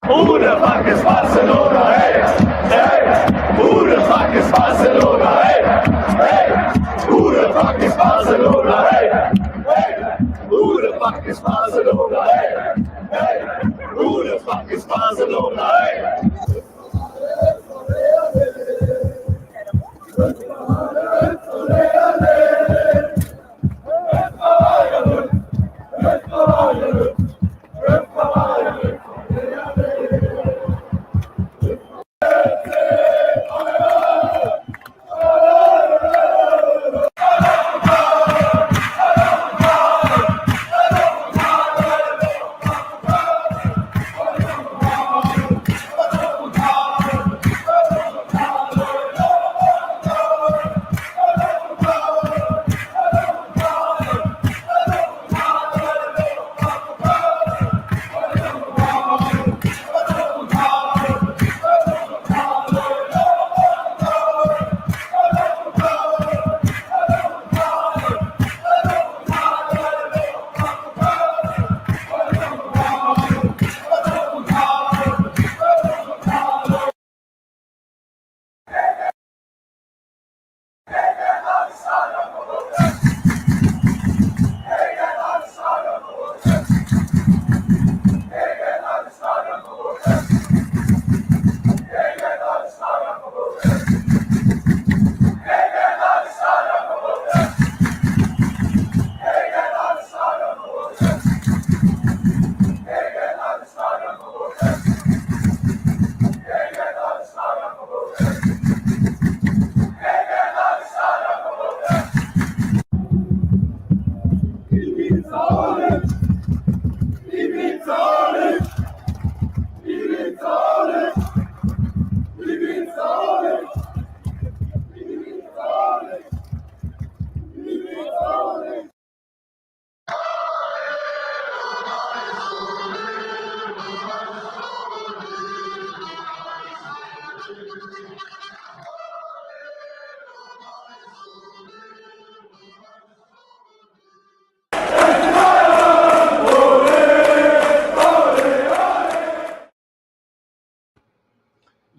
Who the fuck is Barcelona? Hey, hey. Who the fuck is Barcelona? Hey, hey. Who the fuck is Barcelona? Hey, hey. Who the fuck is Barcelona? Hey, hey. Who the fuck is Barcelona? Hey.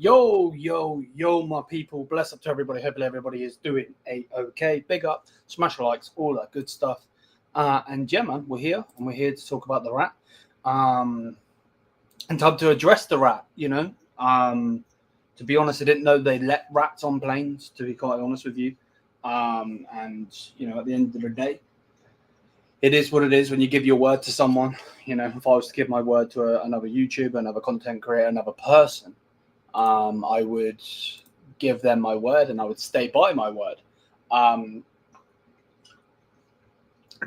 Yo, my people. Bless up to everybody. Hopefully everybody is doing okay. Big up, smash the likes, all that good stuff. And yeah, man, we're here to talk about the rat. And time to address the rat, you know. To be honest, I didn't know they let rats on planes, to be quite honest with you. And, you know, at the end of the day, it is what it is when you give your word to someone. You know, if I was to give my word to another YouTuber, another content creator, another person, I would give them my word and I would stay by my word.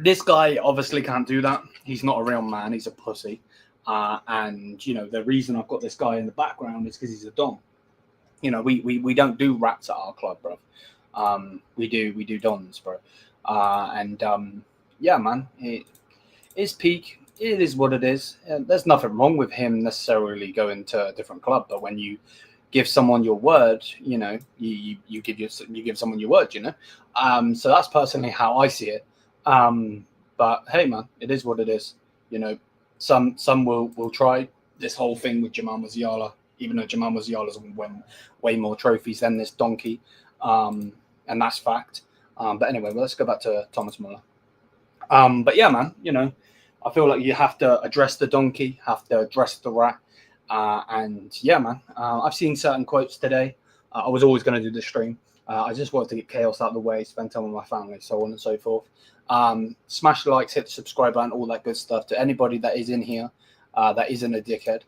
This guy obviously can't do that. He's not a real man. He's a pussy. And, you know, the reason I've got this guy in the background is because he's a dom. You know, we don't do rats at our club, bro. We do dons, bro. Yeah, man, it is peak. It is what it is. There's nothing wrong with him necessarily going to a different club, but when you give someone your word, you know, you give someone your word, you know. So that's personally how I see it. But hey, man, it is what it is. You know, some will try this whole thing with Jamal Musiala, even though Jamal Musiala's won way more trophies than this donkey, and that's fact. But anyway, well, let's go back to Thomas Muller. But yeah, man, you know, I feel like you have to address the donkey, have to address the rat. And yeah, man, I've seen certain quotes today. I was always going to do the stream. I just wanted to get chaos out of the way, spend time with my family, so on and so forth. Smash the likes, hit the subscribe button, all that good stuff. To anybody that is in here that isn't a dickhead,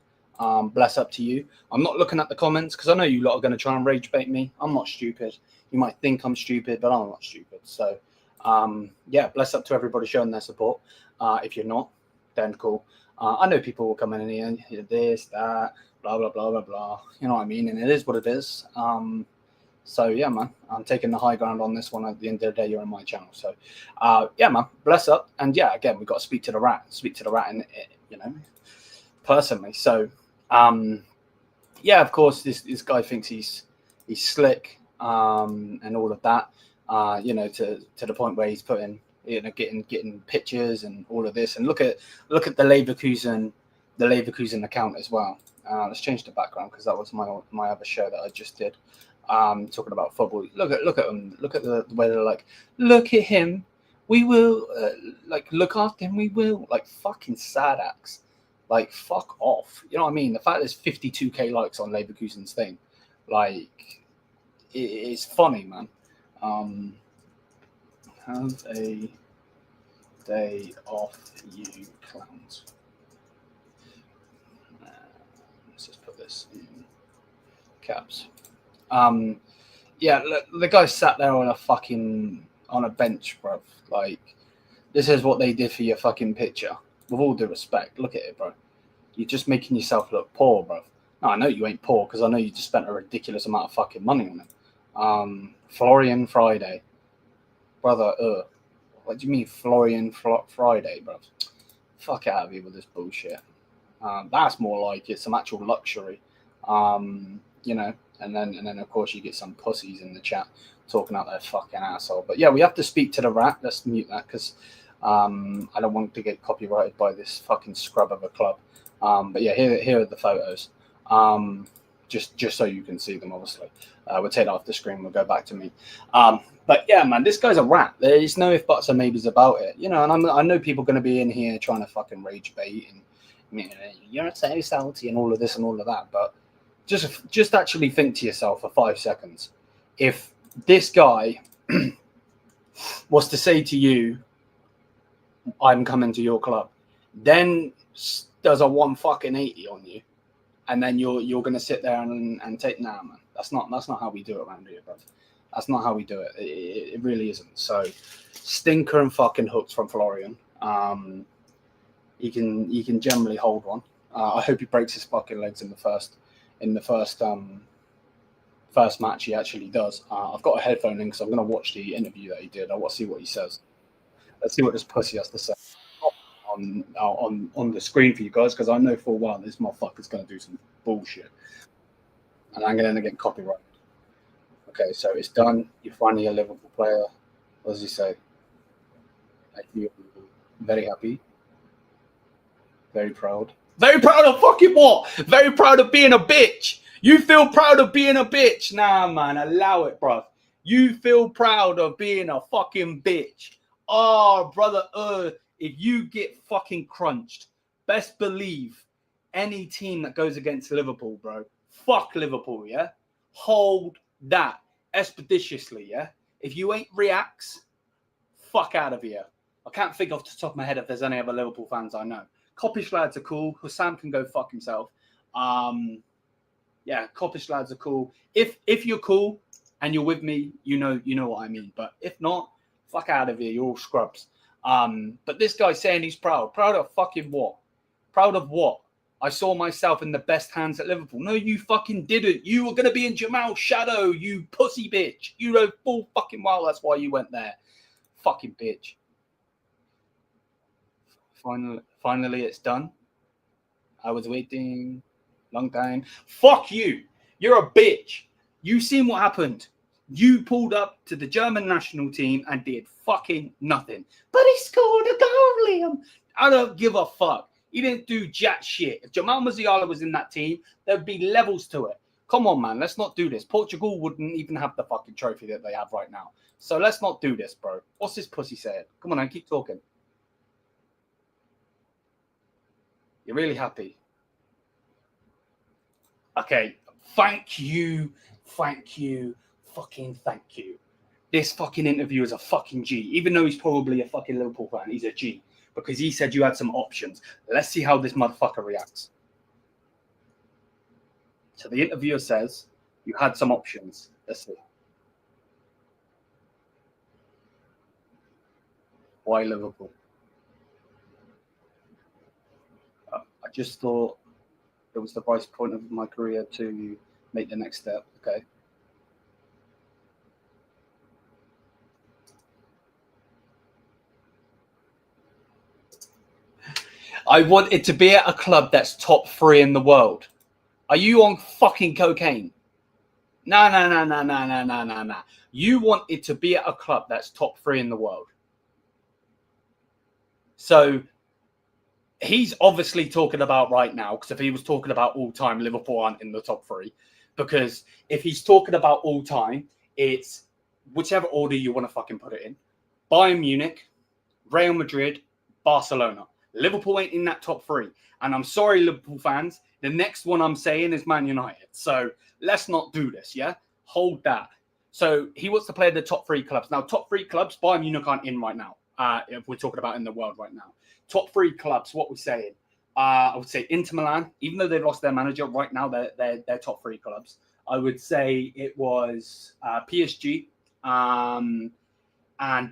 bless up to you. I'm not looking at the comments because I know you lot are going to try and rage bait me. I'm not stupid. You might think I'm stupid, but I'm not stupid. So yeah, bless up to everybody showing their support. If you're not, then cool. I know people will come in and this, that, blah, blah, blah, blah, blah. You know what I mean? And it is what it is. So yeah, man, I'm taking the high ground on this one. At the end of the day, you're on my channel. So yeah, man, bless up. And yeah, again, we've got to speak to the rat, and you know, personally. So yeah, of course, this guy thinks he's slick and all of that. You know, to the point where he's putting, you know, getting pictures and all of this. And look at the Leverkusen account as well. Let's change the background because that was my other show that I just did. Talking about football. Look at them. Look at the way they're like, look at him. We will like look after him. We will like fucking sad acts. Like fuck off. You know what I mean? The fact there's 52k likes on Leverkusen's thing, like it's funny, man. Have a day off, you clowns. Let's just put this in caps. Yeah, look, the guy sat there on a bench, bro. Like, this is what they did for your fucking picture. With all due respect, look at it, bro. You're just making yourself look poor, bro. No, I know you ain't poor because I know you just spent a ridiculous amount of fucking money on it. Florian Friday. Brother, what do you mean Florian Friday, bro? Fuck out of here with this bullshit. That's more like it, some actual luxury. You know, and then of course you get some pussies in the chat talking out their fucking asshole. But yeah, we have to speak to the rat. Let's mute that because I don't want to get copyrighted by this fucking scrub of a club. But yeah, here are the photos. Just so you can see them, obviously. We'll take that off the screen. We'll go back to me. But yeah, man, this guy's a rat. There's no if, buts, or maybes about it. You know, and I know people are going to be in here trying to fucking rage bait and, you know, you're so salty and all of this and all of that. But just actually think to yourself for 5 seconds. If this guy was to say to you, I'm coming to your club, then does a 180 on you. And then you're gonna sit there and take, nah, man. That's not how we do it around here, bro. That's not how we do it. It really isn't. So stinker and fucking hooked from Florian. He can generally hold one. I hope he breaks his fucking legs in the first match. He actually does. I've got a headphone in because I'm gonna watch the interview that he did. I want to see what he says. Let's see what this pussy has to say on the screen for you guys, because I know for a while this motherfucker's going to do some bullshit and I'm going to end up getting copyrighted. Okay, so it's done. You're finally a Liverpool player. What does he say? You're very happy, very proud. Very proud of fucking what? Very proud of being a bitch. You feel proud of being a bitch? Nah, man, allow it, bruv. You feel proud of being a fucking bitch. Oh, brother, if you get fucking crunched, best believe any team that goes against Liverpool, bro, fuck Liverpool, yeah? Hold that expeditiously, yeah? If you ain't reacts, fuck out of here. I can't think off the top of my head if there's any other Liverpool fans I know. Coppish lads are cool. Hussam can go fuck himself. Yeah, Coppish lads are cool. If you're cool and you're with me, you know what I mean. But if not, fuck out of here. You're all scrubs. But this guy's saying he's proud. Proud of fucking what? Proud of what? I saw myself in the best hands at Liverpool. No, you fucking didn't. You were going to be in Jamal's shadow, you pussy bitch. You know full fucking well that's why you went there. Fucking bitch. Finally, it's done. I was waiting long time. Fuck you. You're a bitch. You seen what happened. You pulled up to the German national team and did fucking nothing. But he scored a goal, Liam. I don't give a fuck. He didn't do jack shit. If Jamal Musiala was in that team, there'd be levels to it. Come on, man. Let's not do this. Portugal wouldn't even have the fucking trophy that they have right now. So let's not do this, bro. What's this pussy saying? Come on, man. Keep talking. You're really happy. Okay. Thank you. Thank you. Fucking thank you. This fucking interview is a fucking G. Even though he's probably a fucking Liverpool fan, he's a G. Because he said you had some options. Let's see how this motherfucker reacts. So the interviewer says you had some options. Let's see. Why Liverpool? I just thought it was the right point of my career to make the next step. Okay. I want it to be at a club that's top 3 in the world. Are you on fucking cocaine? No. You want it to be at a club that's top 3 in the world. So he's obviously talking about right now, because if he was talking about all time, Liverpool aren't in the top 3. Because if he's talking about all time, it's whichever order you want to fucking put it in. Bayern Munich, Real Madrid, Barcelona. Liverpool ain't in that top 3. And I'm sorry, Liverpool fans. The next one I'm saying is Man United. So let's not do this, yeah? Hold that. So he wants to play the top 3 clubs. Now, top 3 clubs, Bayern Munich aren't in right now. If we're talking about in the world right now. Top 3 clubs, what we're saying. I would say Inter Milan, even though they've lost their manager, right now they're top 3 clubs. I would say it was PSG and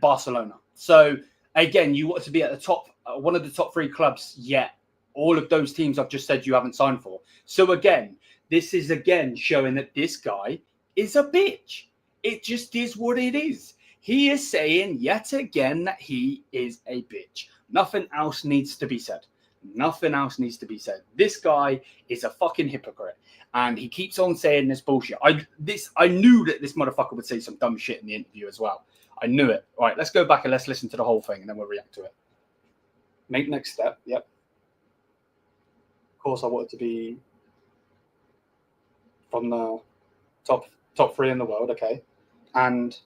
Barcelona. So again, you want to be at the top, one of the top 3 clubs yet. All of those teams I've just said you haven't signed for. So again, this is again showing that this guy is a bitch. It just is what it is. He is saying yet again that he is a bitch. Nothing else needs to be said. Nothing else needs to be said. This guy is a fucking hypocrite. And he keeps on saying this bullshit. I knew that this motherfucker would say some dumb shit in the interview as well. I knew it. All right, let's go back and let's listen to the whole thing and then we'll react to it. Make next step. Yep. Of course, I wanted to be from the top 3 in the world. Okay. And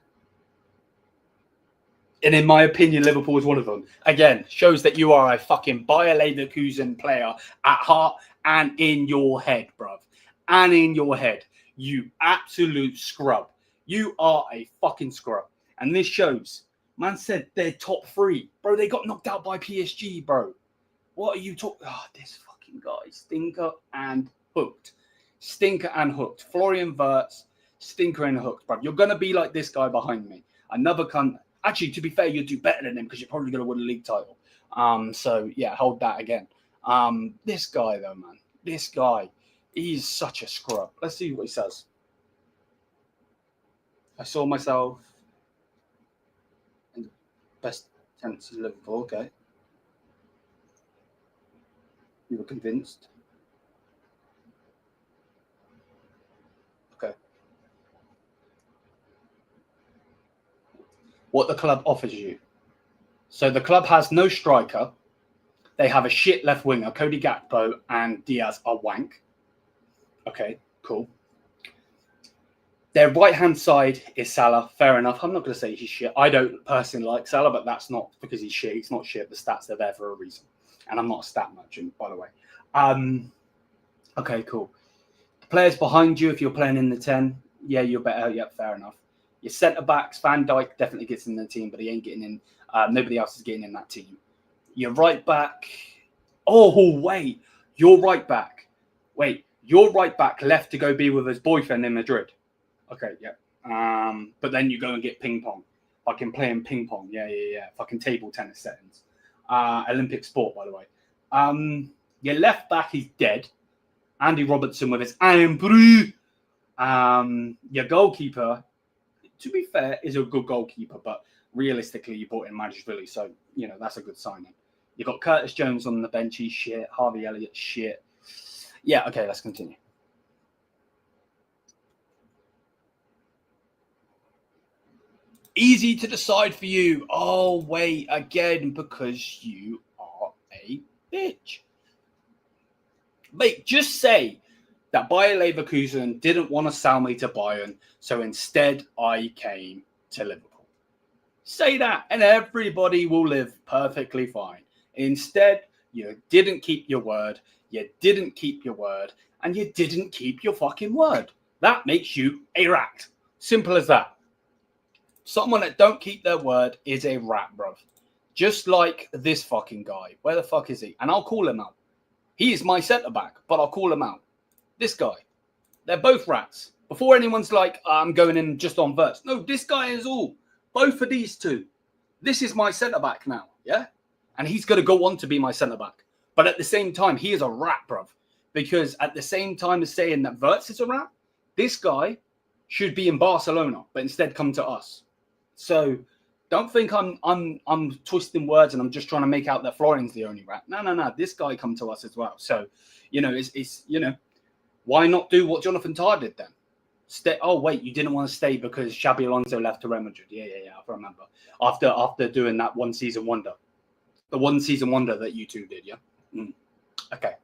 in my opinion, Liverpool is one of them. Again, shows that you are a fucking Bayer Leverkusen player at heart and in your head, bruv. And in your head. You absolute scrub. You are a fucking scrub. And this shows. Man said they're top 3. Bro, they got knocked out by PSG, bro. What are you talking? Oh, this fucking guy. Stinker and hooked. Stinker and hooked. Florian Wirtz, stinker and hooked, bro. You're going to be like this guy behind me. Another cunt. Actually, to be fair, you'll do better than him because you're probably going to win a league title. So, yeah, hold that again. This guy, though, man. This guy. He's such a scrub. Let's see what he says. I saw myself in the best tense of Liverpool. Okay. You were convinced. Okay. What the club offers you. So the club has no striker. They have a shit left winger. Cody Gakpo and Diaz are wank. Okay. Cool. Their right-hand side is Salah. Fair enough. I'm not going to say he's shit. I don't personally like Salah, but that's not because he's shit. He's not shit. The stats are there for a reason. And I'm not a stat merchant, by the way. Okay, cool. The players behind you, if you're playing in the 10, yeah, you're better. Yep, fair enough. Your centre-backs, Van Dijk definitely gets in the team, but he ain't getting in. Nobody else is getting in that team. Your right-back. Oh, wait. Your right-back. Wait, your right-back left to go be with his boyfriend in Madrid. Okay, yeah. But then you go and get ping pong. Fucking playing ping pong. Yeah. Fucking table tennis settings. Olympic sport, by the way. Your left back is dead. Andy Robertson with his iron brew. Your goalkeeper, to be fair, is a good goalkeeper, but realistically, you bought in Mazraoui, so that's a good signing. You got Curtis Jones on the bench. He's shit. Harvey Elliott, shit. Yeah. Okay, let's continue. Easy to decide for you. Oh, wait, again, because you are a bitch. Mate, just say that Bayer Leverkusen didn't want to sell me to Bayern, so instead I came to Liverpool. Say that, and everybody will live perfectly fine. Instead, you didn't keep your word, you didn't keep your word, and you didn't keep your fucking word. That makes you a rat. Simple as that. Someone that don't keep their word is a rat, bruv. Just like this fucking guy. Where the fuck is he? And I'll call him out. He is my centre-back, but I'll call him out. This guy. They're both rats. Before anyone's like, I'm going in just on Wirtz. No, this guy is all. Both of these two. This is my centre-back now, yeah? And he's going to go on to be my centre-back. But at the same time, he is a rat, bruv. Because at the same time as saying that Wirtz is a rat, this guy should be in Barcelona, but instead come to us. So don't think I'm twisting words and I'm just trying to make out that Florian's the only rat. No. This guy come to us as well. So, it's why not do what Jonathan Tah did then? Stay. Oh wait, you didn't want to stay because Xabi Alonso left to Real Madrid. Yeah. I remember after doing that one season wonder, the one season wonder that you two did. Yeah. Okay.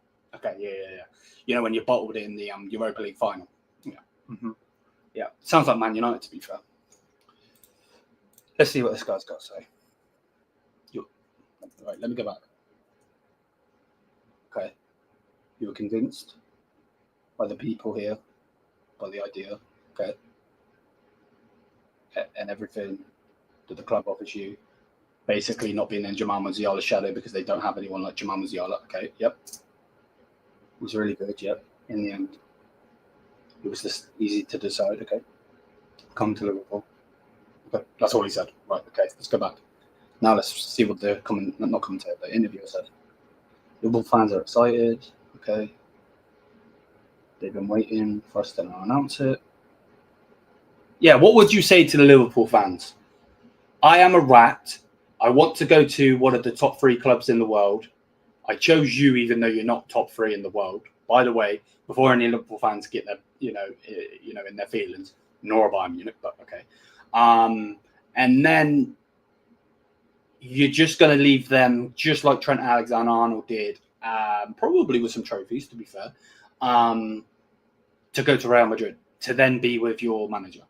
Yeah. When you bottled it in the Europa League final. Yeah. Yeah. Sounds like Man United, to be fair. Let's see what this guy's got to say. Right, let me go back. Okay. You were convinced by the people here, by the idea, okay, and everything that the club offers you, basically not being in Jamal Musiala's shadow because they don't have anyone like Jamal Musiala. Okay, yep. It was really good, yep. In the end, it was just easy to decide, okay. Come to Liverpool. Okay, that's all he said. Right, okay, let's go back. Now let's see what the the interviewer said. Liverpool fans are excited, okay. They've been waiting for us to announce it. Yeah, what would you say to the Liverpool fans? I am a rat. I want to go to one of the top 3 clubs in the world. I chose you even though you're not top 3 in the world. By the way, before any Liverpool fans get their, in their feelings, nor Bayern Munich, but okay. And then you're just going to leave them just like Trent Alexander-Arnold did, probably with some trophies, to be fair, to go to Real Madrid, to then be with your manager.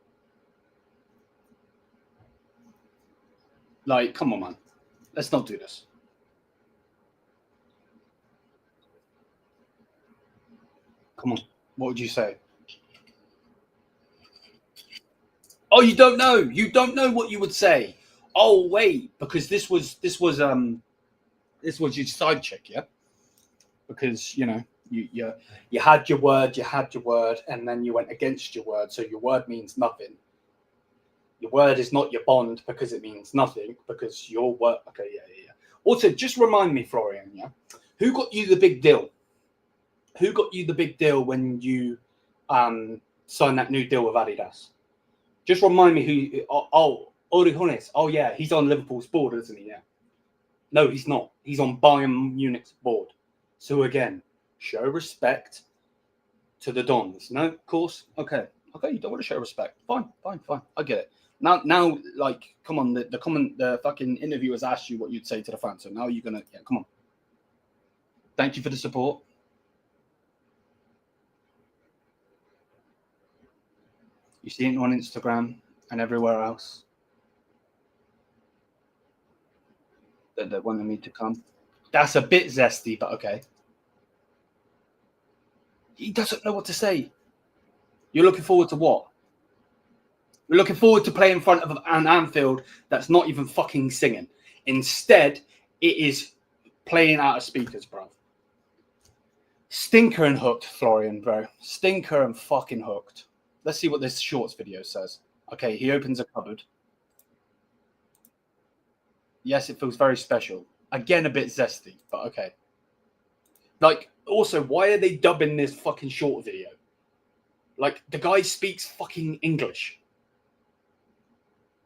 Like, come on, man. Let's not do this. Come on. What would you say? Oh, you don't know. You don't know what you would say. Oh, wait, because this was your side chick, yeah? Because, you had your word, and then you went against your word. So your word means nothing. Your word is not your bond because it means nothing, because your word. Okay, yeah. Also, just remind me, Florian, yeah? Who got you the big deal? Who got you the big deal when you signed that new deal with Adidas? Just remind me who. Orijones. Oh, yeah, he's on Liverpool's board, isn't he? Yeah. No, he's not. He's on Bayern Munich's board. So again, show respect to the Dons. No, of course. Okay, you don't want to show respect. Fine. I get it. Now, like, come on. The fucking interviewers asked you what you'd say to the fans. So now you're gonna, come on. Thank you for the support. You see it on Instagram and everywhere else. That wanted me to come. That's a bit zesty, but okay. He doesn't know what to say. You're looking forward to what? We're looking forward to playing in front of an Anfield that's not even fucking singing. Instead, it is playing out of speakers, bro. Stinker and hooked, Florian, bro. Stinker and fucking hooked. Let's see what this shorts video says. Okay, he opens a cupboard. Yes, it feels very special. Again, a bit zesty, but okay. Like, also, why are they dubbing this fucking short video? Like, the guy speaks fucking English.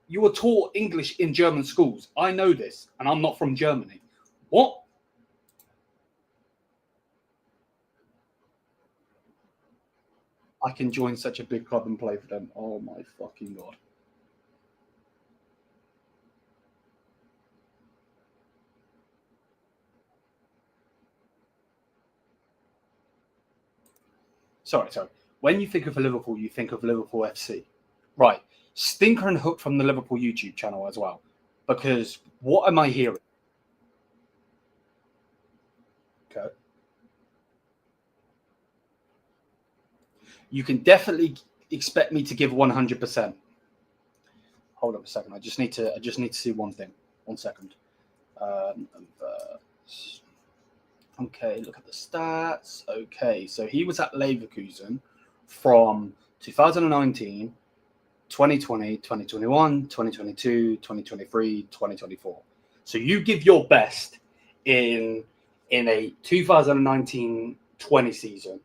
You were taught English in German schools. I know this, and I'm not from Germany. What? I can join such a big club and play for them. Oh my fucking God. Sorry. When you think of Liverpool, you think of Liverpool FC. Right. Stinker and hook from the Liverpool YouTube channel as well. Because what am I hearing? Okay. You can definitely expect me to give 100%. Hold up a second. I just need to see one thing. 1 second. Okay, look at the stats. Okay, so he was at Leverkusen from 2019, 2020, 2021, 2022, 2023, 2024. So you give your best in a 2019-20 season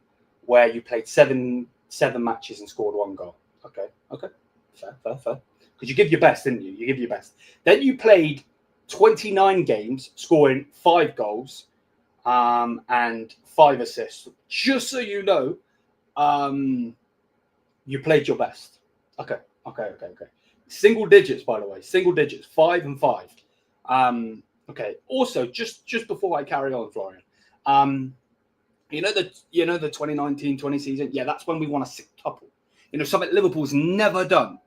where you played seven matches and scored 1 goal. Okay. Fair. Because you give your best, didn't you? You give your best. Then you played 29 games, scoring 5 goals and 5 assists. Just so you know, you played your best. Okay. Single digits, by the way. Single digits, 5 and 5. Okay. Also, just before I carry on, Florian, you know the 2019-20 season? Yeah, that's when we won a sextuple. You know, something Liverpool's never done.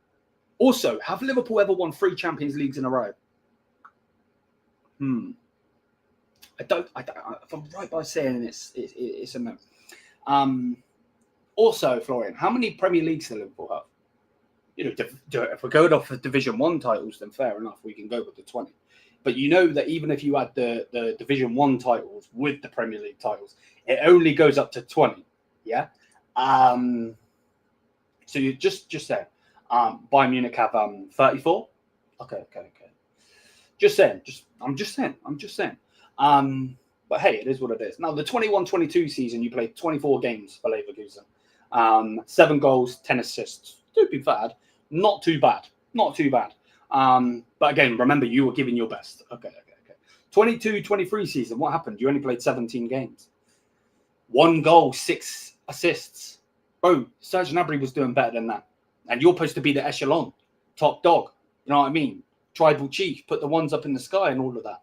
Also, have Liverpool ever won 3 Champions Leagues in a row? I don't. If I'm right by saying it's a no. Also, Florian, how many Premier Leagues do Liverpool have? You know, if we're going off for Division 1 titles, then fair enough, we can go with the 20. But you know that even if you add the Division 1 titles with the Premier League titles, it only goes up to 20. Yeah. So you just say Bayern Munich have 34. Okay. Just saying. I'm just saying. But hey, it is what it is. Now, the 21-22 season, you played 24 games for Leverkusen. 7 goals, 10 assists. Don't be bad. Not too bad. But again, remember, you were giving your best. Okay. 22-23 season, what happened? You only played 17 games. 1 goal, 6 assists. Bro, Serge Gnabry was doing better than that. And you're supposed to be the echelon, top dog. You know what I mean? Tribal chief, put the ones up in the sky and all of that.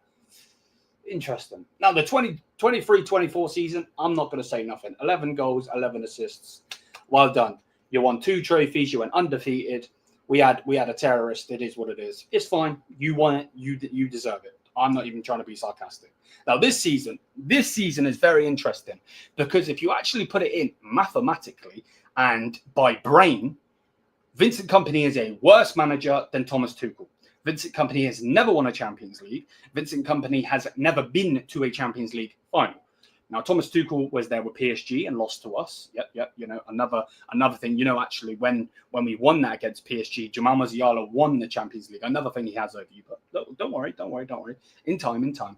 Interesting. Now, the 23-24 season, I'm not going to say nothing. 11 goals, 11 assists. Well done. You won 2 trophies. You went undefeated. We had a terrorist. It is what it is. It's fine. You won it. You deserve it. I'm not even trying to be sarcastic. Now, this season is very interesting because if you actually put it in mathematically and by brain, Vincent Kompany is a worse manager than Thomas Tuchel. Vincent Kompany has never won a Champions League. Vincent Kompany has never been to a Champions League final. Now, Thomas Tuchel was there with PSG and lost to us. Yep. You know, another thing. You know, actually, when we won that against PSG, Jamal Musiala won the Champions League. Another thing he has over you, but don't worry. In time.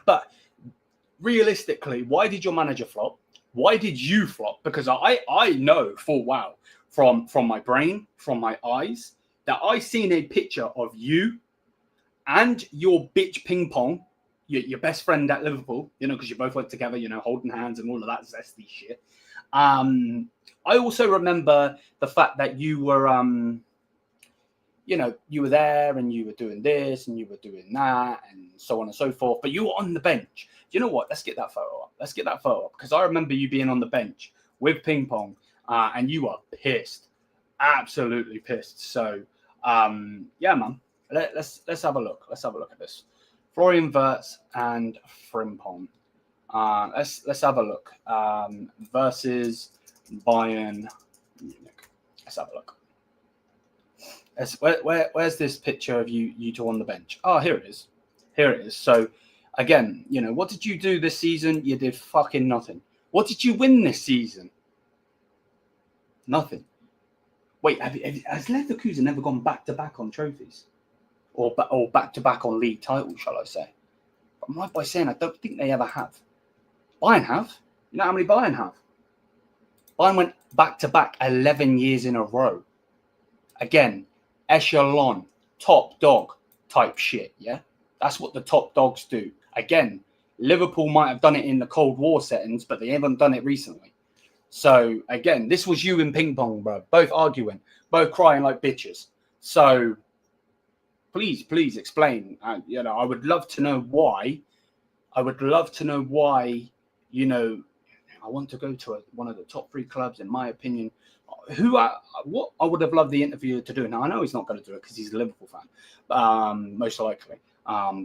But realistically, why did your manager flop? Why did you flop? Because I know full well from my brain, from my eyes, that I seen a picture of you and your bitch ping pong, your best friend at Liverpool, you know, because you both went together, you know, holding hands and all of that zesty shit. I also remember the fact that you were, you know, you were there and you were doing this and you were doing that and so on and so forth, but you were on the bench. You know what? Let's get that photo up because I remember you being on the bench with ping pong and you were pissed. absolutely pissed. So, yeah, man. Let's have a look. Let's have a look at this. Florian Wirtz and Frimpong. Let's have a look. Versus Bayern Munich. Let's have a look. Where's this picture of you two on the bench? Oh, here it is. Here it is. So, again, you know, what did you do this season? You did fucking nothing. What did you win this season? Nothing. Wait, has Leverkusen never gone back-to-back on trophies? Or back-to-back on league titles, shall I say? I'm right by saying I don't think they ever have. Bayern have. You know how many Bayern have? Bayern went back-to-back 11 years in a row. Again, echelon, top dog type shit, yeah? That's what the top dogs do. Again, Liverpool might have done it in the Cold War settings, but they haven't done it recently. So, again, this was you in ping pong, bro. Both arguing, both crying like bitches. So, please explain. You know, I would love to know why. I would love to know why, you know, I want to go to one of the top 3 clubs, in my opinion. What I would have loved the interviewer to do. Now, I know he's not going to do it because he's a Liverpool fan, most likely,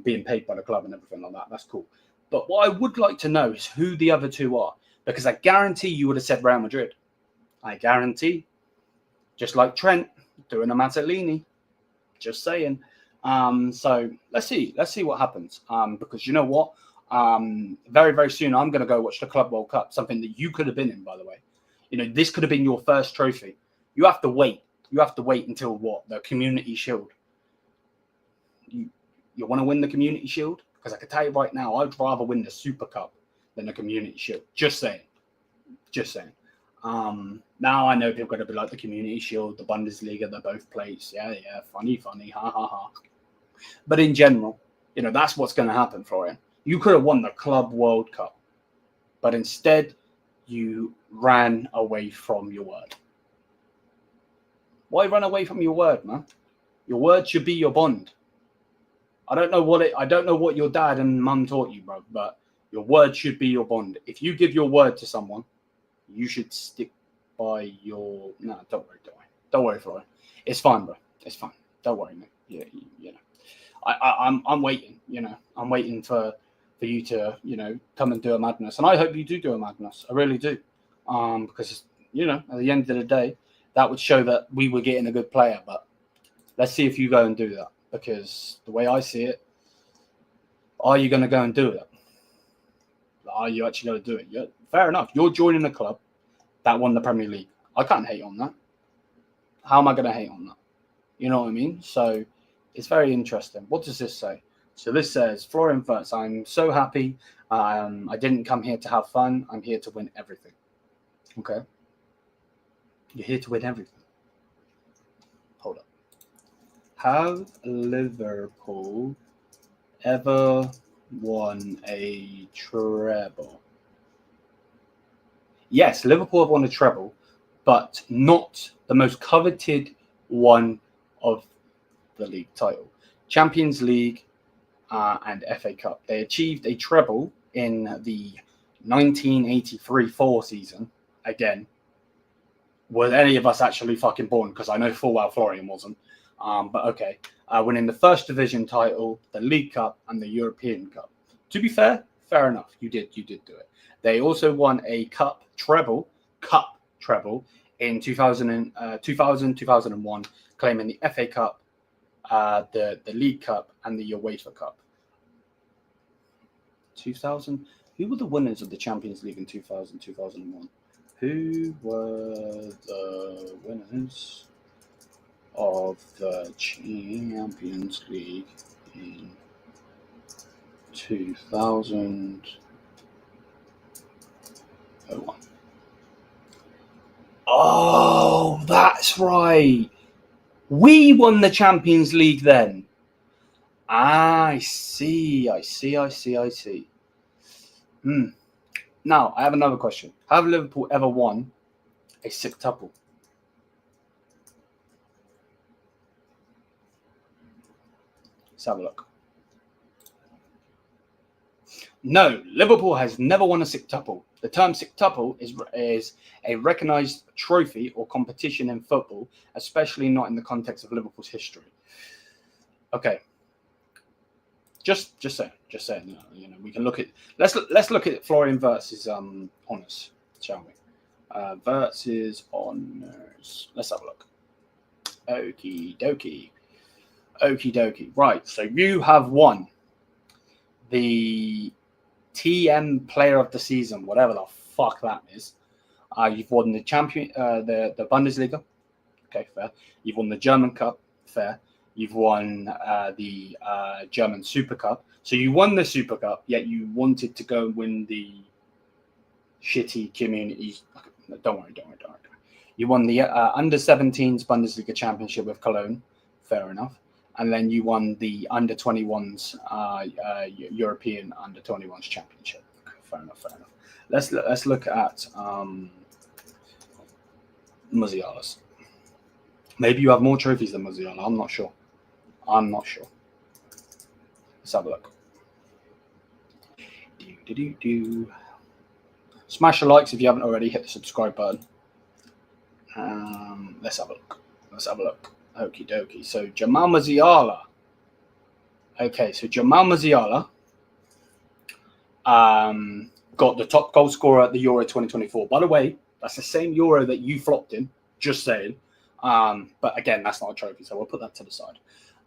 being paid by the club and everything like that. That's cool. But what I would like to know is who the other 2 are. Because I guarantee you would have said Real Madrid. I guarantee. Just like Trent doing a Mazzolini. Just saying. So let's see what happens. Because you know what? Very, very soon I'm going to go watch the Club World Cup. Something that you could have been in, by the way. You know, this could have been your first trophy. You have to wait. You have to wait until what? The Community Shield. You want to win the Community Shield? Because I can tell you right now, I'd rather win the Super Cup than the Community Shield. Just saying. Just saying. Now I know people are going to be like the Community Shield, the Bundesliga, they're both plates. Yeah, funny, ha, ha, ha. But in general, you know, that's what's going to happen, Florian. You could have won the Club World Cup, but instead you ran away from your word. Why run away from your word, man? Your word should be your bond. I don't know what your dad and mum taught you, bro, but your word should be your bond. If you give your word to someone, you should stick by your... No, don't worry, Florian. It's fine, bro. It's fine. Don't worry, mate. You know, I'm waiting. You know, I'm waiting for you to, you know, come and do a madness, and I hope you do a madness. I really do, because you know, at the end of the day, that would show that we were getting a good player. But let's see if you go and do that, because the way I see it, are you going to go and do it? Are you actually going to do it? Yeah, fair enough. You're joining the club that won the Premier League. I can't hate on that. How am I going to hate on that? You know what I mean? So it's very interesting. What does this say? So this says, Florian Wirtz, I'm so happy. I didn't come here to have fun. I'm here to win everything. Okay. You're here to win everything. Hold up. Have Liverpool ever won a treble? Yes, Liverpool have won a treble, but not the most coveted one of the league title. Champions League and FA Cup. They achieved a treble in the 1983-4 season. Again, were any of us actually fucking born? Because I know full well Florian wasn't. But okay. Winning the first division title, the League Cup, and the European Cup. To be fair, fair enough. You did do it. They also won a cup treble in 2000-2001, claiming the FA Cup, the League Cup, and the UEFA Cup. 2000. Who were the winners of the Champions League in 2000-2001? Who were the winners of the Champions League in 2001? Oh, that's right. We won the Champions League then. I see. Now, I have another question. Have Liverpool ever won a sextuple? Let's have a look. No, Liverpool has never won a sextuple. The term sextuple is a recognised trophy or competition in football, especially not in the context of Liverpool's history. Okay, just saying. You know, we can look at let's look at Florian Wirtz's honours, shall we? Wirtz's honours. Let's have a look. Okie dokie. Right, so you have won the TM Player of the Season, whatever the fuck that is. You've won the the Bundesliga. Okay, fair. You've won the German Cup. Fair. You've won the German Super Cup. So you won the Super Cup, yet you wanted to go and win the shitty communities. Don't worry. You won the Under-17s Bundesliga Championship with Cologne. Fair enough. And then you won the Under-21s European Under-21s Championship. Okay, fair enough. Let's look at Musiala's. Maybe you have more trophies than Musiala. I'm not sure. Let's have a look. Smash the likes if you haven't already. Hit the subscribe button. Let's have a look. Okie dokie. So Jamal Musiala. Okay, so Jamal Musiala got the top goal scorer at the Euro 2024. By the way, that's the same Euro that you flopped in. Just saying. But again, that's not a trophy, so we'll put that to the side.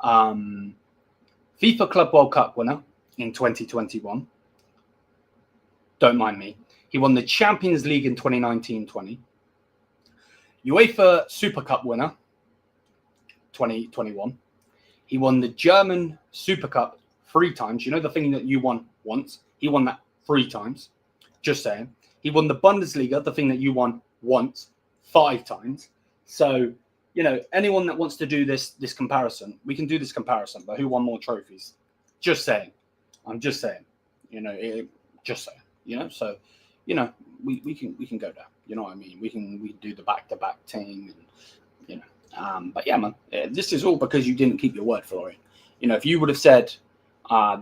FIFA Club World Cup winner in 2021. Don't mind me. He won the Champions League in 2019-20. UEFA Super Cup winner 2021. He won the German Super Cup 3 times. You know the thing that you won once? He won that 3 times. Just saying. He won the Bundesliga, the thing that you won once, 5 times. So, you know, anyone that wants to do this comparison, we can do this comparison, but who won more trophies? Just saying. I'm just saying. You know, just saying. You know, so, you know, we can go there. You know what I mean? We do the back-to-back thing, and, you know. But yeah, man, this is all because you didn't keep your word, Florian. You know, if you would have said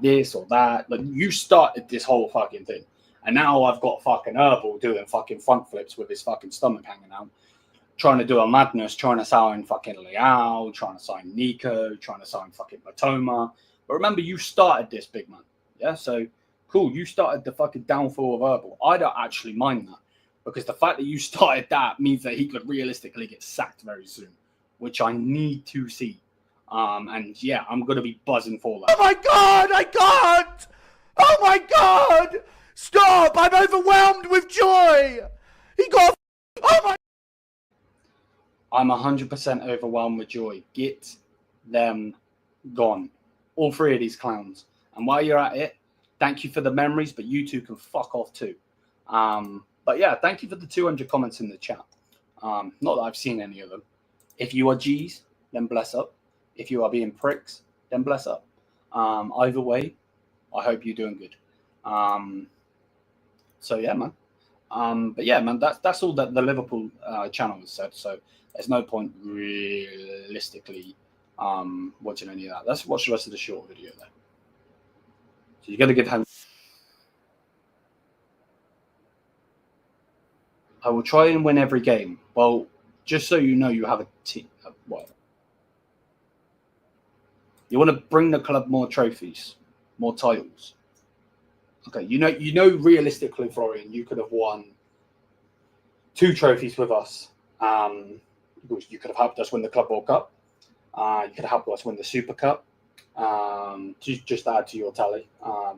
this or that, like you started this whole fucking thing, and now I've got fucking Herbal doing fucking front flips with his fucking stomach hanging out, trying to do a madness, trying to sign fucking Lyon, trying to sign Nico, trying to sign fucking Matoma. But remember, you started this, big man. Yeah, so cool. You started the fucking downfall of Herbal. I don't actually mind that, because the fact that you started that means that he could realistically get sacked very soon, which I need to see. And yeah, I'm going to be buzzing for that. Oh my God, I can't! Oh my God! Stop! I'm overwhelmed with joy! He got... Oh my... I'm 100% overwhelmed with joy. Get them gone. All 3 of these clowns. And while you're at it, thank you for the memories, but you two can fuck off too. But yeah, thank you for the 200 comments in the chat. Not that I've seen any of them. If you are G's, then bless up. If you are being pricks, then bless up. Either way, I hope you're doing good. So yeah, man. But yeah, man, that's all that the Liverpool channel has said. So there's no point realistically watching any of that. Let's watch the rest of the short video there. So you got to give him. I will try and win every game. Well, just so you know, you have a team. What? You want to bring the club more trophies, more titles. Okay, you know, realistically, Florian, you could have won 2 trophies with us. You could have helped us win the Club World Cup. You could have helped us win the Super Cup. Just add to your tally.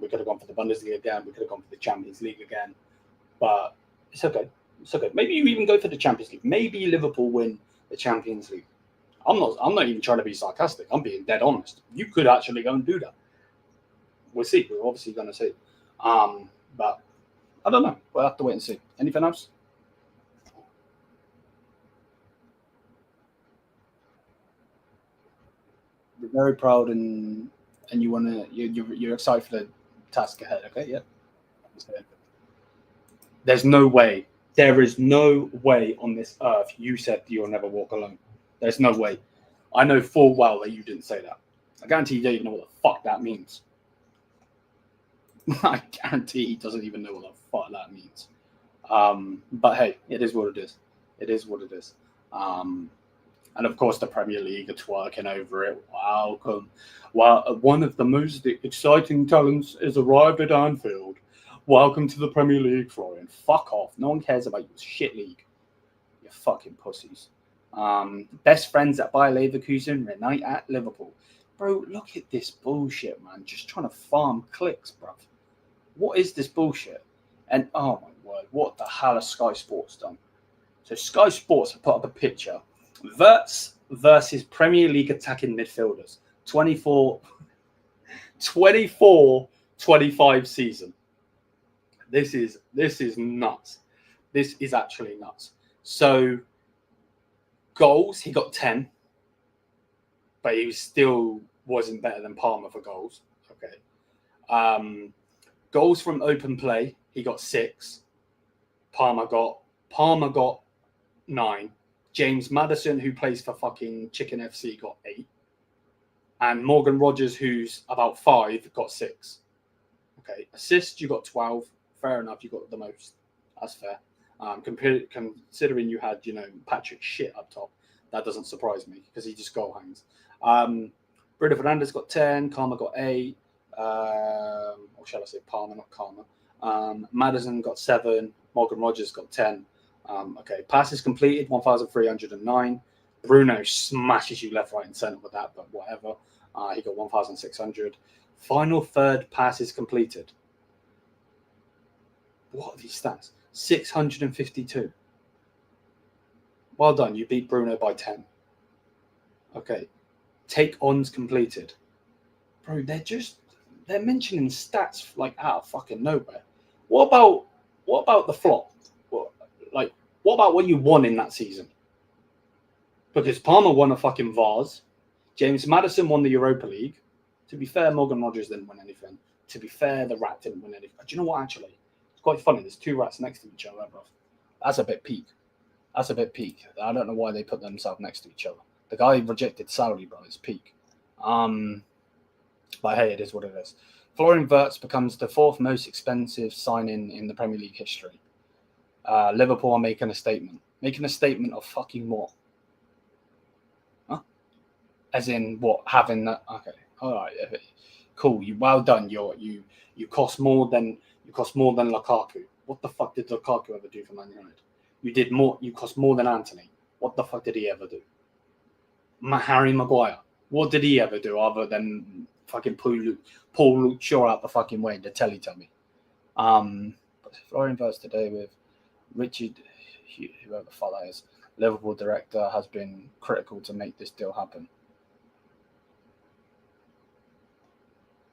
We could have gone for the Bundesliga again. We could have gone for the Champions League again. But it's okay. It's okay. Maybe you even go for the Champions League. Maybe Liverpool win the Champions League. I'm not even trying to be sarcastic. I'm being dead honest. You could actually go and do that. We'll see. We're obviously going to see. But I don't know. We'll have to wait and see. Anything else? You're very proud and you're excited for the task ahead. Okay, yeah. There's no way. There is no way on this earth you said you'll never walk alone. There's no way. I know full well that you didn't say that. I guarantee you don't even know what the fuck that means. I guarantee he doesn't even know what the fuck that means. But hey, it is what it is. It is what it is. And of course, the Premier League are twerking over it. Welcome. Well, one of the most exciting talents has arrived at Anfield. Welcome to the Premier League, Florian. Fuck off. No one cares about your shit league. You fucking pussies. Best friends at Bayer Leverkusen, reunite at Liverpool. Bro, look at this bullshit, man. Just trying to farm clicks, bruv. What is this bullshit? And oh my word, what the hell has Sky Sports done? So Sky Sports have put up a picture. Wirtz versus Premier League attacking midfielders. 24-25 season. This is nuts. This is actually nuts. So goals, he got 10. But he still wasn't better than Palmer for goals. Okay. Goals from open play, he got 6. Palmer got 9. James Maddison, who plays for fucking Chicken FC, got 8. And Morgan Rogers, who's about 5, got 6. Okay. Assists, you got 12. Fair enough, you got the most. That's fair. Considering you had, Patrick shit up top, that doesn't surprise me because he just goal hangs. Bruno Fernandes got 10. Karma got 8. Or shall I say Palmer, not Karma. Maddison got 7. Morgan Rogers got 10. Okay, passes completed, 1,309. Bruno smashes you left, right, and centre with that, but whatever. He got 1,600. Final third passes completed. What are these stats? 652. Well done, you beat Bruno by 10. Okay, take-ons completed. Bro, they're mentioning stats like out of fucking nowhere. What about the flop? What about what you won in that season? Because Palmer won a fucking vase. James Maddison won the Europa League. To be fair, Morgan Rogers didn't win anything. To be fair, the Rat didn't win anything. Do you know what, actually? It's quite funny. There's 2 rats next to each other, bro. That's a bit peak. I don't know why they put themselves next to each other. The guy rejected Saudi, bro. It's peak. But hey, it is what it is. Florian Wirtz becomes the 4th most expensive signing in the Premier League history. Liverpool are making a statement. Making a statement of fucking what? Huh? As in what? Having that? Okay, all right, cool. Well done. You cost more than Lukaku. What the fuck did Lukaku ever do for Man United? You did more. You cost more than Anthony. What the fuck did he ever do? Harry Maguire. What did he ever do other than fucking pull Luke Shaw out the fucking way to Teletubby? But Florian Wirtz today with Richard, whoever the fuck that is, Liverpool director, has been critical to make this deal happen.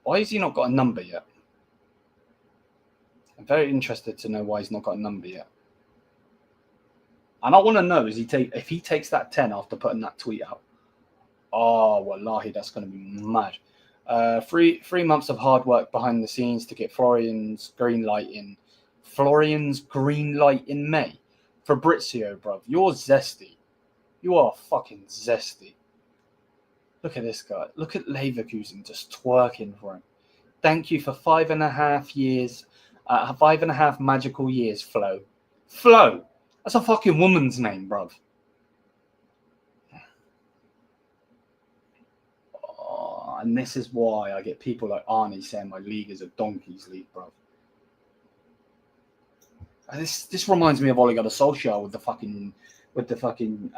Why has he not got a number yet? I'm very interested to know why he's not got a number yet. And I want to know if he takes that 10 after putting that tweet out. Oh, wallahi, that's going to be mad. 3 months of hard work behind the scenes to get Florian's green light in May. Fabrizio, bruv, you're zesty. You are fucking zesty. Look at this guy. Look at Leverkusen just twerking for him. Thank you for 5.5 years, 5.5 magical years, Flo. Flo, that's a fucking woman's name, bruv. Oh, and this is why I get people like Arnie saying my league is a donkey's league, bruv. This reminds me of Ole Gunnar Solskjaer with the fucking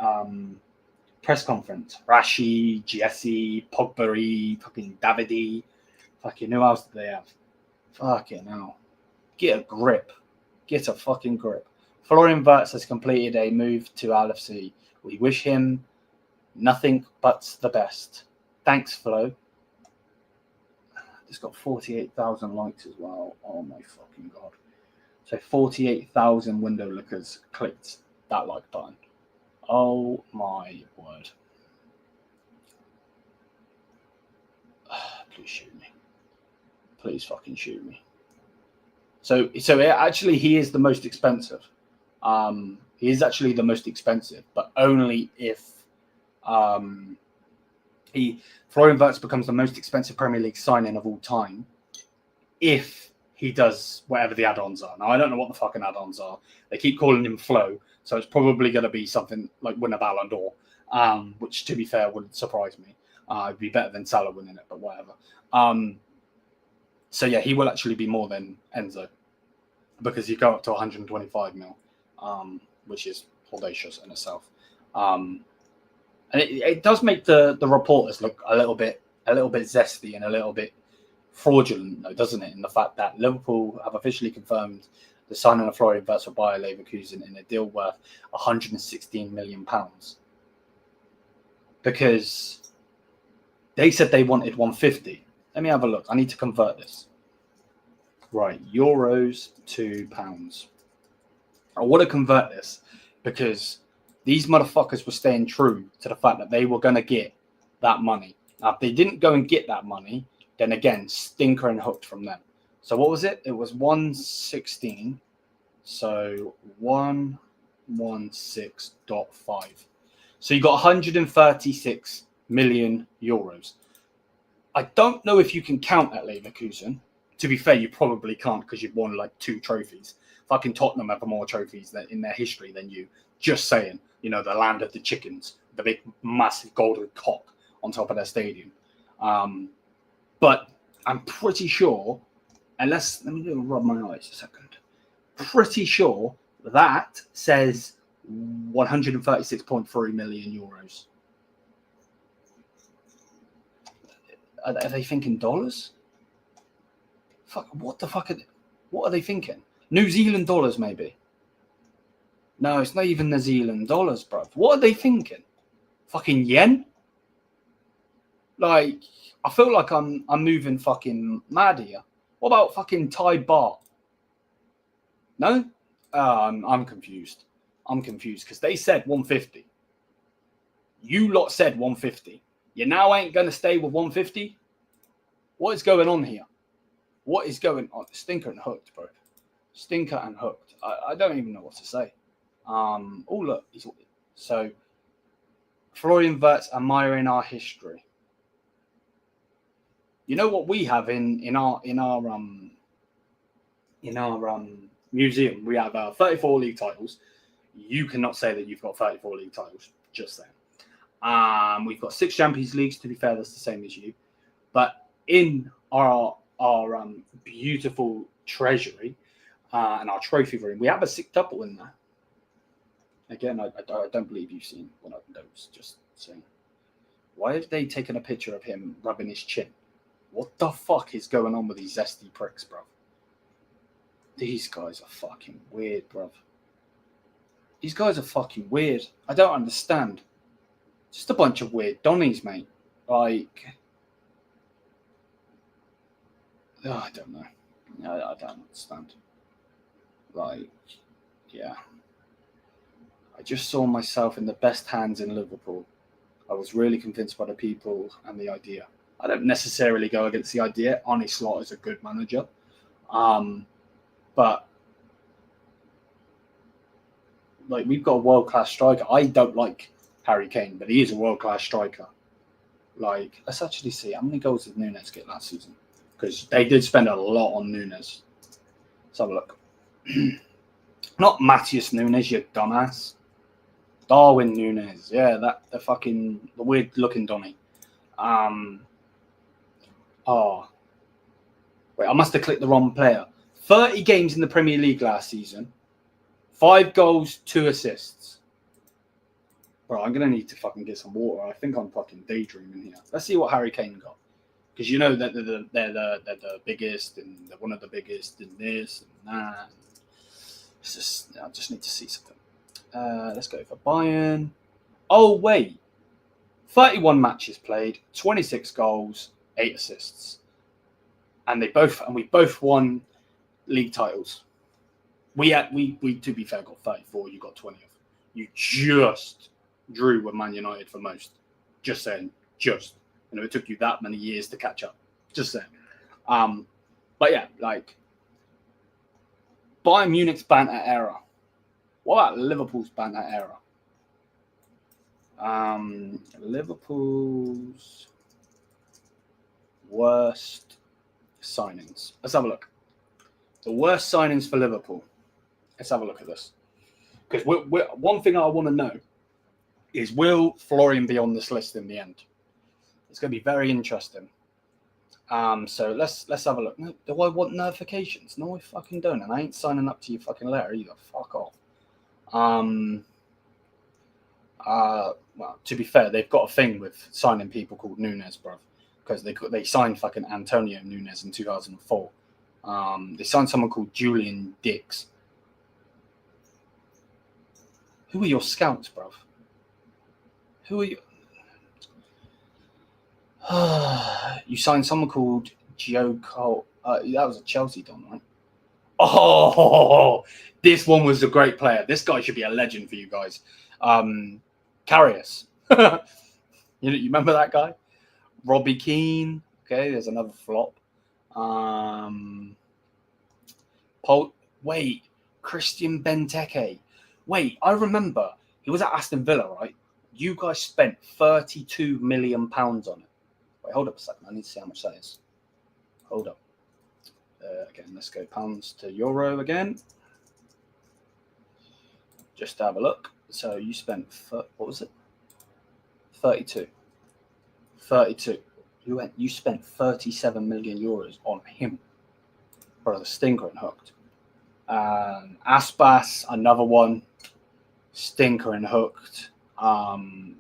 press conference. Rashi, Jesse, Pogba, fucking Davide, fucking who else did they have? Fucking hell. Get a grip. Get a fucking grip. Florian Wirtz has completed a move to LFC. We wish him nothing but the best. Thanks, Flo. It's got 48,000 likes as well. Oh my fucking god. So 48,000 window lookers clicked that like button. Oh my word. Please shoot me. Please fucking shoot me. So actually he is the most expensive. He is actually the most expensive, but only if Florian Wirtz becomes the most expensive Premier League signing of all time if he does whatever the add-ons are. Now, I don't know what the fucking add-ons are. They keep calling him Flo, so it's probably going to be something like win a Ballon d'Or, which, to be fair, wouldn't surprise me. It'd be better than Salah winning it, but whatever. So, yeah, he will actually be more than Enzo because you go up to 125 mil, which is audacious in itself. And it does make the reporters look a little bit zesty and a little bit fraudulent, though, doesn't it? In the fact that Liverpool have officially confirmed the signing of Florian Wirtz for Bayern Leverkusen in a deal worth £116 million, because they said they wanted 150. Let me have a look. I need to convert this. Right, euros to pounds. I want to convert this because these motherfuckers were staying true to the fact that they were going to get that money. Now, if they didn't go and get that money, then again, stinker and hooked from them. So what was it? It was 116. So 116.5. So you got 136 million euros. I don't know if you can count at Leverkusen. To be fair, you probably can't because you've won like 2 trophies. Fucking Tottenham have more trophies in their history than you. Just saying. You know, the land of the chickens, the big, massive golden cock on top of their stadium. But I'm pretty sure, let me rub my eyes a second. Pretty sure that says 136.3 million euros. Are they thinking dollars? Fuck, what are they thinking? New Zealand dollars, maybe? No, it's not even New Zealand dollars, bruv. What are they thinking? Fucking yen? Like, I feel like I'm moving fucking mad here. What about fucking Thai baht? No? I'm confused. I'm confused because they said 150. You lot said 150. You now ain't going to stay with 150? What is going on here? What is going on? Stinker and hooked, bro. Stinker and hooked. I don't even know what to say. Oh, look. So, Florian Wirtz admiring our history. You know what we have in our museum? We have 34 league titles. You cannot say that you've got 34 league titles. Just saying. We've got 6 Champions Leagues. To be fair, that's the same as you. But in our beautiful treasury and our trophy room, we have a 6-double in there. Again, I don't believe you've seen one of those. Just saying. Why have they taken a picture of him rubbing his chin? What the fuck is going on with these zesty pricks, bro? These guys are fucking weird, bro. These guys are fucking weird. I don't understand. Just a bunch of weird donnies, mate. Like, I don't know. I don't understand. Like, yeah. I just saw myself in the best hands in Liverpool. I was really convinced by the people and the idea. I don't necessarily go against the idea. Arne Slot is a good manager. But like, we've got a world-class striker. I don't like Harry Kane, but he is a world-class striker. Like, let's actually see how many goals did Nunes get last season, because they did spend a lot on Nunes. Let's have a look. Not Matthias Nunes, you dumbass. Darwin Nunes. Yeah, the weird-looking Donny. Wait, I must have clicked the wrong player. 30 games in the Premier League last season. 5 goals, 2 assists. Bro, I'm going to need to fucking get some water. I think I'm fucking daydreaming here. Let's see what Harry Kane got. Because you know that they're the biggest, and they're one of the biggest in this and that. I just need to see something. Let's go for Bayern. Oh, wait. 31 matches played, 26 goals, 8 assists. And we both won league titles. We to be fair got 34, you got 20 of them. You just drew with Man United for most. Just saying, just. You know, it took you that many years to catch up. Just saying. But yeah, like, Bayern Munich's banter era. What about Liverpool's banter era? Liverpool's worst signings. Let's have a look. The worst signings for Liverpool. Let's have a look at this. Because one thing I want to know is, will Florian be on this list in the end? It's going to be very interesting. So let's have a look. No, do I want notifications? No, I fucking don't. And I ain't signing up to your fucking letter either. Fuck off. Well, to be fair, they've got a thing with signing people called Nunes, bruv. Because they signed fucking Antonio Nunes in 2004. They signed someone called Julian Dix. Who are your scouts, bruv? Who are you? You signed someone called Joe Cole. That was a Chelsea don, right? Oh, this one was a great player. This guy should be a legend for you guys. Carrius. You remember that guy? Robbie Keane. Okay, there's another flop. Christian Benteke. Wait, I remember he was at Aston Villa, right? You guys spent £32 million on it. Wait, hold up a second. I need to see how much that is. Hold up. Again, let's go pounds to euro again. Just to have a look. So you spent, what was it? 32. You spent 37 million euros on him. Brother, stinker and hooked. Aspas, another one. Stinker and hooked.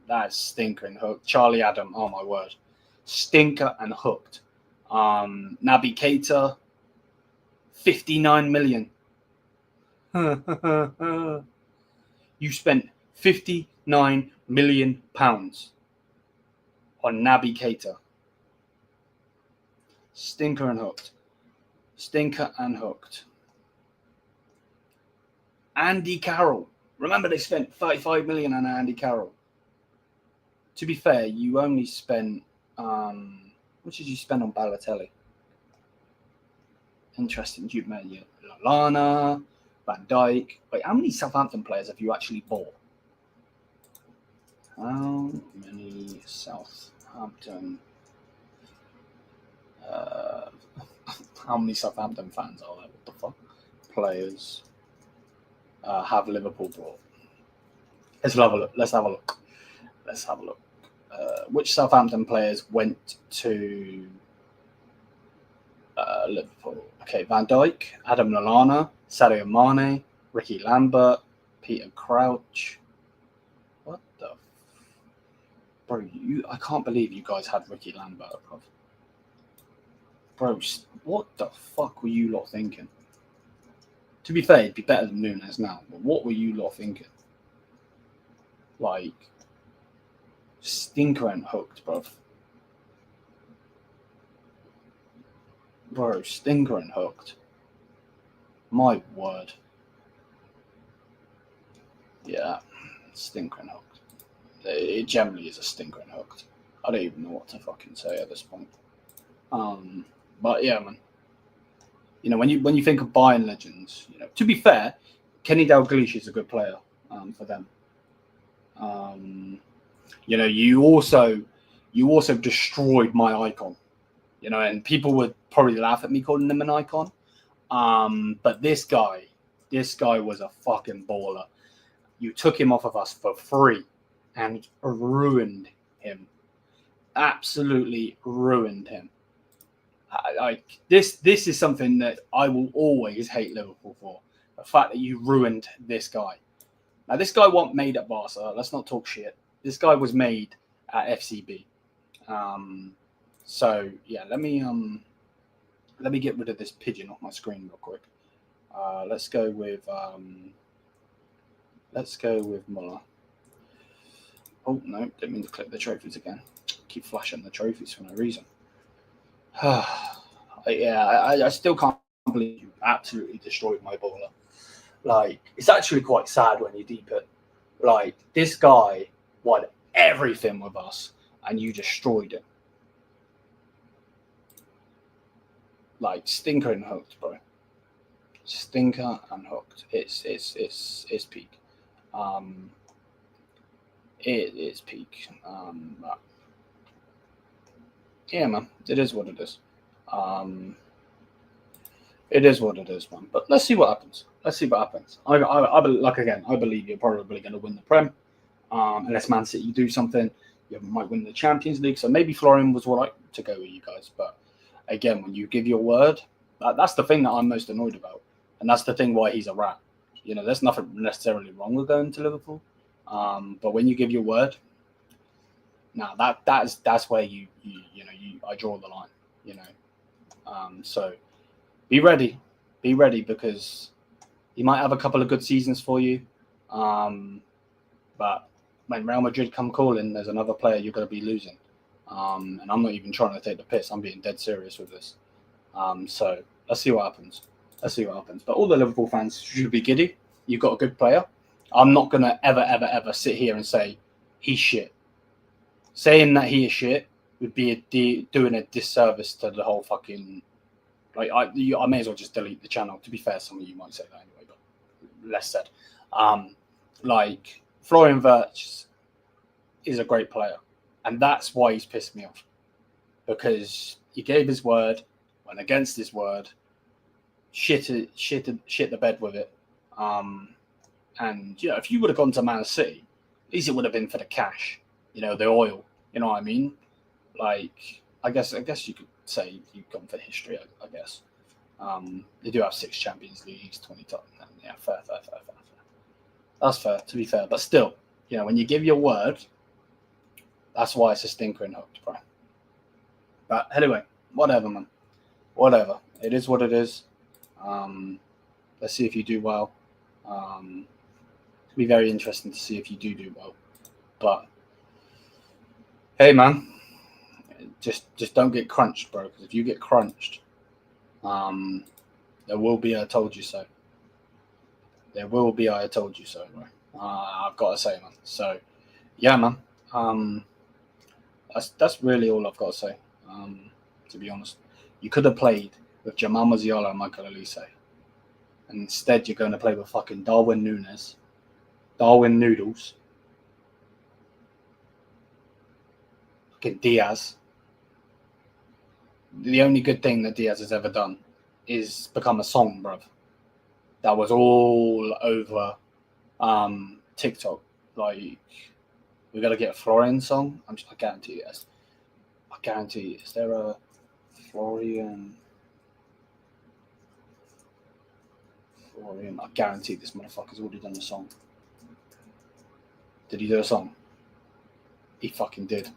That's stinker and hooked. Charlie Adam, oh my word. Stinker and hooked. Naby Keita, 59 million. You spent 59 million pounds on Naby Keita. Stinker and hooked. Stinker and hooked. Andy Carroll. Remember, they spent 35 million on Andy Carroll. To be fair, you only spent what did you spend on Balotelli? Interesting. You made Lallana, Van Dijk. Wait, how many Southampton players have you actually bought? How many Southampton? How many Southampton fans are there? What the fuck? Players have Liverpool brought? Let's have a look. Which Southampton players went to Liverpool? Okay, Van Dijk, Adam Lallana, Sadio Mané, Ricky Lambert, Peter Crouch. What the? Bro, I can't believe you guys had Ricky Lambert, bro. What the fuck were you lot thinking? To be fair, it'd be better than Nunes now, but what were you lot thinking? Like, stinker and hooked, bro. Bro, stinker and hooked. My word. Yeah, stinker and hooked. It generally is a stinker and hooked. I don't even know what to fucking say at this point. But yeah, man. You know, when you think of Bayern legends, you know, to be fair, Kenny Dalglish is a good player for them. You know, you also destroyed my icon. You know, and people would probably laugh at me calling him an icon. But this guy was a fucking baller. You took him off of us for free and ruined him. Absolutely ruined him. This is something that I will always hate Liverpool for. The fact that you ruined this guy. Now, this guy wasn't made at Barca. Let's not talk shit. This guy was made at FCB. So yeah, let me get rid of this pigeon off my screen real quick. Let's go with Muller. Oh no, didn't mean to click the trophies again. Keep flashing the trophies for no reason. I still can't believe you absolutely destroyed my baller. Like, it's actually quite sad when you deep it. Like, this guy won everything with us, and you destroyed it. Like, stinker and hooked, bro. Stinker and hooked. It's peak. It is peak. But yeah, man, it is what it is. It is what it is, man. But let's see what happens. Let's see what happens. I believe you're probably going to win the Prem. Unless Man City do something, you might win the Champions League. So maybe Florian was right to go with you guys. But again, when you give your word, that's the thing that I'm most annoyed about. And that's the thing why he's a rat. You know, there's nothing necessarily wrong with going to Liverpool. But when you give your word, that's where I draw the line, you know. So be ready because he might have a couple of good seasons for you. But when Real Madrid come calling, there's another player you're going to be losing. And I'm not even trying to take the piss. I'm being dead serious with this. So let's see what happens. But all the Liverpool fans should be giddy. You've got a good player. I'm not going to ever sit here and say he's shit. Saying that he is shit would be doing a disservice to the whole fucking... Like, I may as well just delete the channel. To be fair, some of you might say that anyway, but less said. Like, Florian Wirtz is a great player. And that's why he's pissed me off. Because he gave his word, went against his word, shit the bed with it. And, you know, if you would have gone to Man City, at least it would have been for the cash, you know, the oil. You know what I mean? Like, I guess you could say you've gone for history, I guess. They do have 6 Champions Leagues, 20 times. Yeah, fair. That's fair, to be fair. But still, you know, when you give your word, that's why it's a stinker and hooked, bro. But anyway, whatever, man. Whatever. It is what it is. Let's see if you do well. It'll be very interesting to see if you do well. But hey, man, just don't get crunched, bro. Because if you get crunched, there will be a told you so. There will be a told you so, bro. I've got to say, man. So, yeah, man. That's really all I've got to say. To be honest, you could have played with Jamal Musiala and Michael Olise. And instead, you're going to play with fucking Darwin Núñez, Darwin Noodles, fucking Diaz. The only good thing that Diaz has ever done is become a song, bruv. That was all over TikTok. Like, we're going to get a Florian song. I guarantee it. I guarantee. Is there a Florian? I guarantee this motherfucker's already done a song. Did he do a song? He fucking did.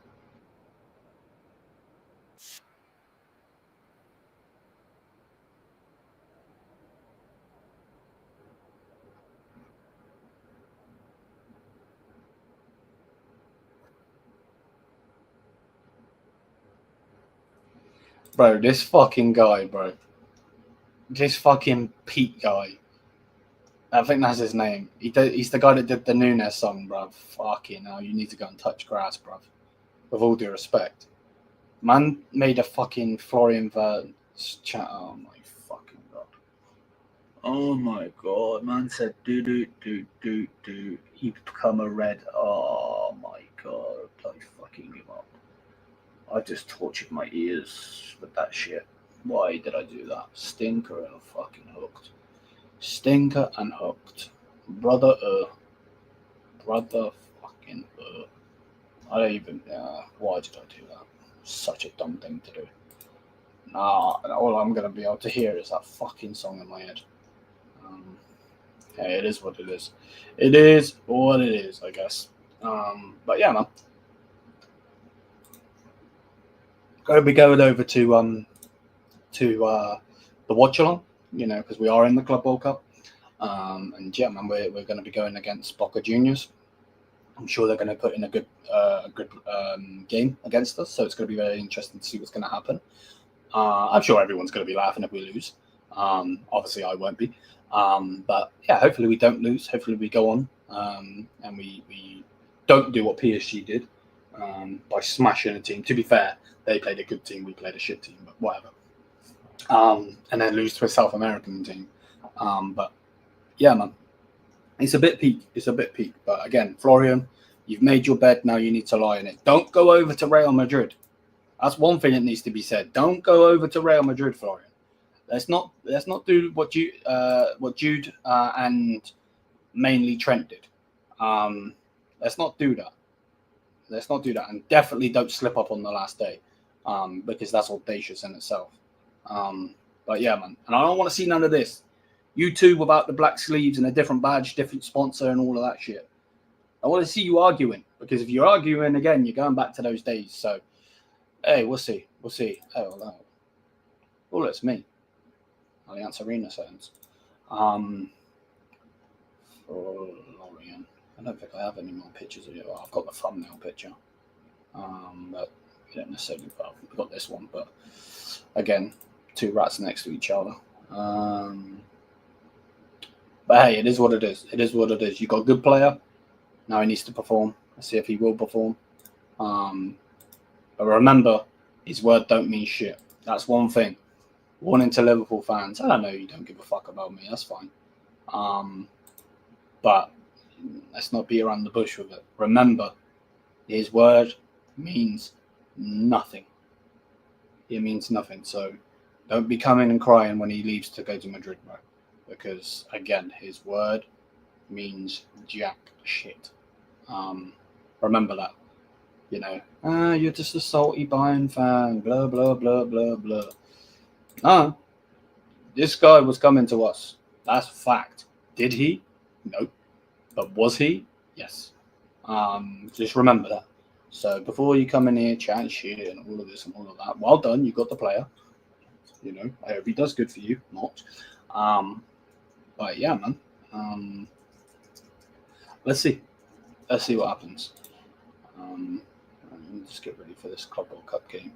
Bro, this fucking guy, bro. This fucking Pete guy. I think that's his name. He's the guy that did the Núñez song, bruv. Fucking hell, you need to go and touch grass, bruv. With all due respect. Man made a fucking Florian Wirtz chat. Oh my fucking god. Oh my god. Man said, do. He become a red. Oh my god. I fucking give up. I just tortured my ears with that shit. Why did I do that? Stinker and fucking hooked. Stinker and hooked. Brother fucking I don't even, why did I do that? Such a dumb thing to do. Nah, all I'm going to be able to hear is that fucking song in my head. Hey, it is what it is. It is what it is, I guess. But yeah, man. Going to be going over to the watch along, you know, because we are in the Club World Cup. And yeah, man, we're going to be going against Boca Juniors. I'm sure they're going to put in a good game against us, so it's going to be very interesting to see what's going to happen. I'm sure everyone's going to be laughing if we lose. Obviously, I won't be. But yeah, hopefully we don't lose. Hopefully we go on and we don't do what PSG did by smashing a team. To be fair, they played a good team, we played a shit team, but whatever. And then lose to a South American team. But yeah, man, it's a bit peak. But again, Florian, you've made your bed. Now you need to lie in it. Don't go over to Real Madrid. That's one thing that needs to be said. Don't go over to Real Madrid, Florian. Let's not do what Jude and mainly Trent did. Let's not do that. Let's not do that, and definitely don't slip up on the last day, because that's audacious in itself. But yeah, man, and I don't want to see none of this. You two without the black sleeves and a different badge, different sponsor, and all of that shit. I want to see you arguing, because if you're arguing again, you're going back to those days. So, hey, we'll see. We'll see. Oh, it's me. Allianz Arena sounds. Florian. I don't think I have any more pictures of it. Well, I've got the thumbnail picture. But you don't necessarily. Well, I've got this one, but again, two rats next to each other. But hey, it is what it is. It is what it is. You got a good player. Now he needs to perform. Let's see if he will perform. But remember, his word don't mean shit. That's one thing. Warning to Liverpool fans. I know you don't give a fuck about me. That's fine. But let's not beat around the bush with it. Remember, his word means nothing. It means nothing. So don't be coming and crying when he leaves to go to Madrid, bro. Because, again, his word means jack shit. Remember that. You know, you're just a salty Bayern fan, blah, blah, blah, blah, blah. No, this guy was coming to us. That's fact. Did he? No. But was he? Yes. Just remember that. So before you come in here, chat shit and all of this and all of that, well done. You got the player. You know, I hope he does good for you. Not. But yeah, man. Let's see. Let's see what happens. Let me just get ready for this Club World Cup game.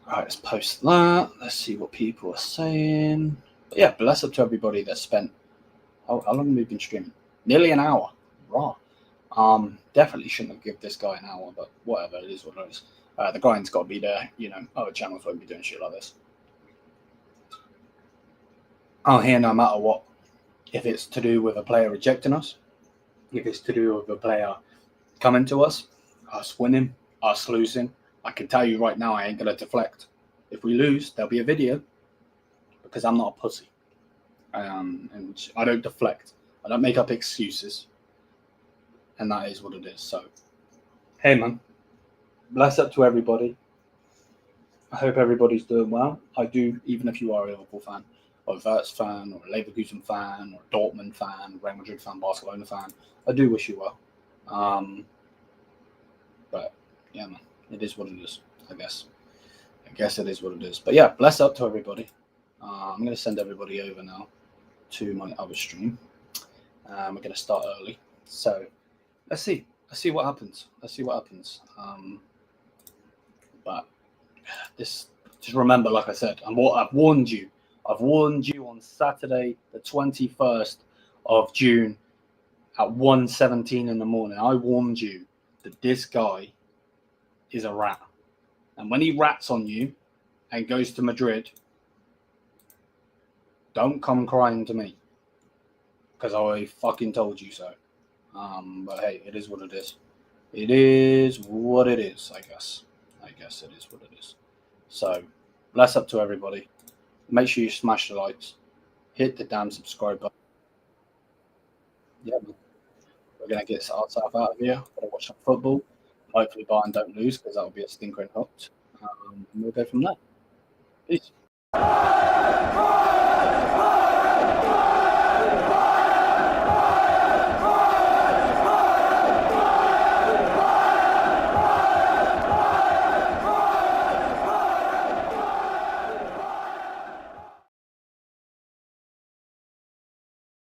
All right, let's post that. Let's see what people are saying. But yeah, bless up to everybody that spent. How long have we been streaming? Nearly an hour. Raw. Definitely shouldn't have given this guy an hour, but whatever. It is what it is. The grind's got to be there. You know, other channels won't be doing shit like this. I'll hear no matter what. If it's to do with a player rejecting us, if it's to do with a player coming to us winning, us losing, I can tell you right now, I ain't going to deflect. If we lose, there'll be a video because I'm not a pussy. And I don't deflect. I don't make up excuses. And that is what it is. So, hey, man. Bless up to everybody. I hope everybody's doing well. I do, even if you are a Liverpool fan, or a Wirtz fan, or a Leverkusen fan, or a Dortmund fan, Real Madrid fan, Barcelona fan. I do wish you well. But, yeah, man. It is what it is, I guess. I guess it is what it is. But yeah, bless up to everybody. I'm going to send everybody over now to my other stream. We're going to start early. So let's see. Let's see what happens. Let's see what happens. But this, just remember, like I said, I've warned you. I've warned you on Saturday, the 21st of June at 1:17 in the morning. I warned you that this guy is a rat. And when he rats on you and goes to Madrid, don't come crying to me because I fucking told you so. But hey, it is what it is. It is what it is, I guess. I guess it is what it is. So, bless up to everybody. Make sure you smash the likes. Hit the damn subscribe button. Yeah, we're going to get ourselves out of here. We're going to watch some football. Hopefully Bayern don't lose because that will be a stinker in hot. And we'll go from there. Peace.